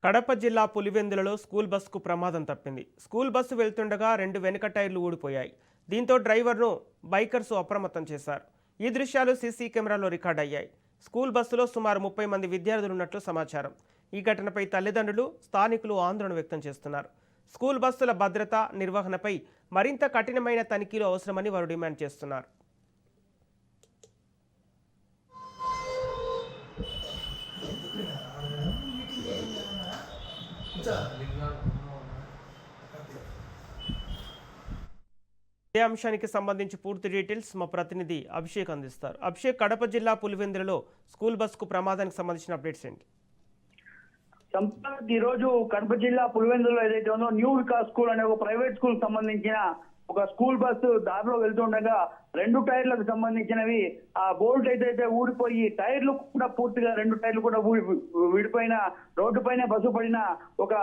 కడప జిల్లా పులివెందులలో స్కూల్ బస్సుకు ప్రమాదం తప్పింది. స్కూల్ బస్సు వెళ్తుండగా 2 వెనుక టైర్లు ఊడిపోయాయి. దీంతో డ్రైవర్ను బైకర్స్ అప్రమత్తం చేశారు. ఈ దృశ్యాలు సీసీ కెమెరాలో రికార్డ్ అయ్యాయి. స్కూల్ బస్సులో సుమారు 30 మంది విద్యార్థులు ఉన్నట్లు సమాచారం. ఈ ఘటనపై తల్లిదండ్రులు, స్థానికులు ఆందోళన వ్యక్తం చేస్తున్నారు. స్కూల్ బస్సుల భద్రత, నిర్వహణపై మరింత కఠినమైన తనిఖీలు అవసరమని వారు డిమాండ్ చేస్తున్నారు. ఇదే అంశానికి సంబంధించి పూర్తి డీటెయిల్స్ మా ప్రతినిధి అభిషేక్ అందిస్తారు. అభిషేక్, కడప జిల్లా పులివెందులలో స్కూల్ బస్సుకు ప్రమాదానికి సంబంధించిన అప్డేట్స్ ఏంటి? ఈ రోజు కడప జిల్లా పులివెందులో ఏదైతే ఉందో న్యూ వికాస్ స్కూల్ అనే ఒక ప్రైవేట్ స్కూల్ సంబంధించిన ఒక స్కూల్ బస్సు దారిలో వెళ్తుండగా 2 టైర్లకు సంబంధించినవి ఆ బోల్ట్ అయితే ఊడిపోయి టైర్లు కూడా పూర్తిగా 2 టైర్లు కూడా విడిపోయిన రోడ్డు పైన బస్సు పడిన ఒక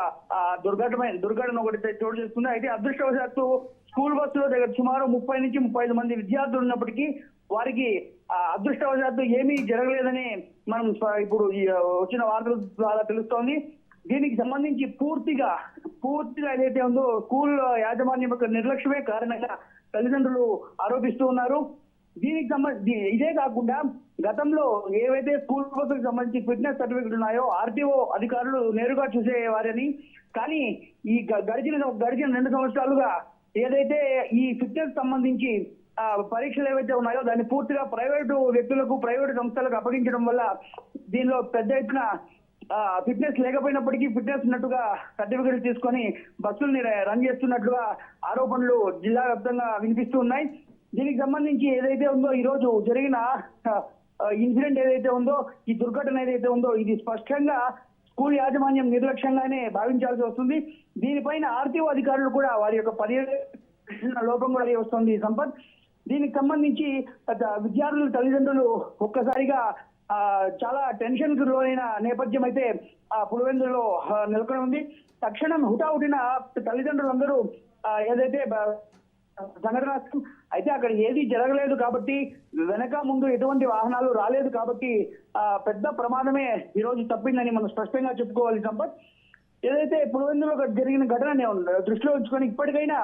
దుర్ఘటన ఒకటి చోటు చేసుకుంది. అయితే అదృష్టవశాత్తు స్కూల్ బస్సులో దగ్గర సుమారు 30 నుంచి 35 మంది విద్యార్థులు ఉన్నప్పటికీ వారికి అదృష్టవశాత్తు ఏమీ జరగలేదని మనం ఇప్పుడు వచ్చిన వార్తల ద్వారా తెలుస్తోంది. దీనికి సంబంధించి పూర్తిగా ఏదైతే ఉందో స్కూల్ యాజమాన్యం యొక్క నిర్లక్ష్యమే కారణంగా తల్లిదండ్రులు ఆరోపిస్తూ ఉన్నారు. దీనికి సంబంధించి ఇదే కాకుండా గతంలో ఏవైతే స్కూల్ బస్సులకు సంబంధించి ఫిట్నెస్ సర్టిఫికెట్ ఉన్నాయో ఆర్టీఓ అధికారులు నేరుగా చూసేవారని, కానీ ఈ గడిచిన 2 సంవత్సరాలుగా ఏదైతే ఈ ఫిట్నెస్ సంబంధించి పరీక్షలు ఏవైతే ఉన్నాయో దాన్ని పూర్తిగా ప్రైవేటు వ్యక్తులకు, ప్రైవేటు సంస్థలకు అప్పగించడం వల్ల దీనిలో పెద్ద ఎత్తున ఫిట్నెస్ లేకపోయినప్పటికీ ఫిట్నెస్ ఉన్నట్టుగా సర్టిఫికెట్ తీసుకొని బస్సుల్ని రన్ చేస్తున్నట్లుగా ఆరోపణలు జిల్లా వ్యాప్తంగా వినిపిస్తూ ఉన్నాయి. దీనికి సంబంధించి ఏదైతే ఉందో ఈ రోజు జరిగిన ఇన్సిడెంట్ ఏదైతే ఉందో, ఈ దుర్ఘటన ఏదైతే ఉందో ఇది స్పష్టంగా స్కూల్ యాజమాన్యం నిర్లక్ష్యంగానే భావించాల్సి వస్తుంది. దీనిపైన ఆర్టీఓ అధికారులు కూడా వారి యొక్క పర్యవేక్షణ లోపం కూడా వస్తుంది. సంపత్, దీనికి సంబంధించి విద్యార్థుల తల్లిదండ్రులు ఒక్కసారిగా చాలా టెన్షన్ కు లోనైన నేపథ్యం అయితే పులివెందులలో నెలకొని ఉంది. తక్షణం హుటాహుటిన తల్లిదండ్రులందరూ ఏదైతే సంఘటన అయితే అక్కడ ఏది జరగలేదు కాబట్టి, వెనక ముందు ఎటువంటి వాహనాలు రాలేదు కాబట్టి పెద్ద ప్రమాదమే ఈ రోజు తప్పిందని మనం స్పష్టంగా చెప్పుకోవాలి. సంపత్, ఏదైతే పులివెందులో జరిగిన ఘటన దృష్టిలో ఉంచుకొని ఇప్పటికైనా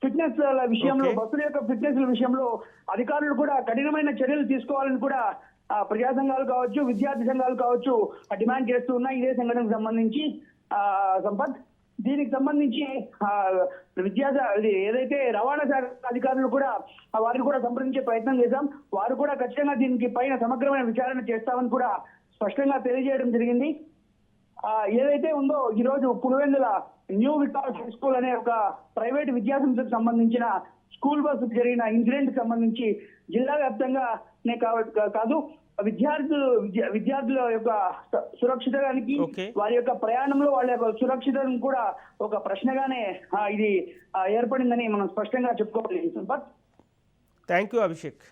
ఫిట్నెస్ విషయంలో, బస్సుల యొక్క ఫిట్నెస్ విషయంలో అధికారులు కూడా కఠినమైన చర్యలు తీసుకోవాలని కూడా ప్రజా సంఘాలు కావచ్చు, విద్యార్థి సంఘాలు కావచ్చు డిమాండ్ చేస్తూ ఉన్నాయి. ఇదే సంఘటనకు సంబంధించి సంపత్, దీనికి సంబంధించి ఏదైతే రవాణా శాఖ అధికారులు కూడా వారిని కూడా సంప్రదించే ప్రయత్నం చేశాం. వారు కూడా ఖచ్చితంగా దీనికి పైన సమగ్రమైన విచారణ చేస్తామని కూడా స్పష్టంగా తెలియజేయడం జరిగింది. ఏదైతే ఉందో ఈ రోజు Pulivendula new Vikas high school అనే ఒక ప్రైవేట్ విద్యాసంస్థకు సంబంధించిన స్కూల్ బస్సు జరిగిన ఇన్సిడెంట్ సంబంధించి జిల్లా వ్యాప్తంగానే కాదు, విద్యార్థుల యొక్క సురక్షితానికి, వారి యొక్క ప్రయాణంలో వాళ్ళ యొక్క సురక్షితను కూడా ఒక ప్రశ్నగానే ఇది ఏర్పడిందని మనం స్పష్టంగా చెప్పుకోవాలి. Thank you Abhishek.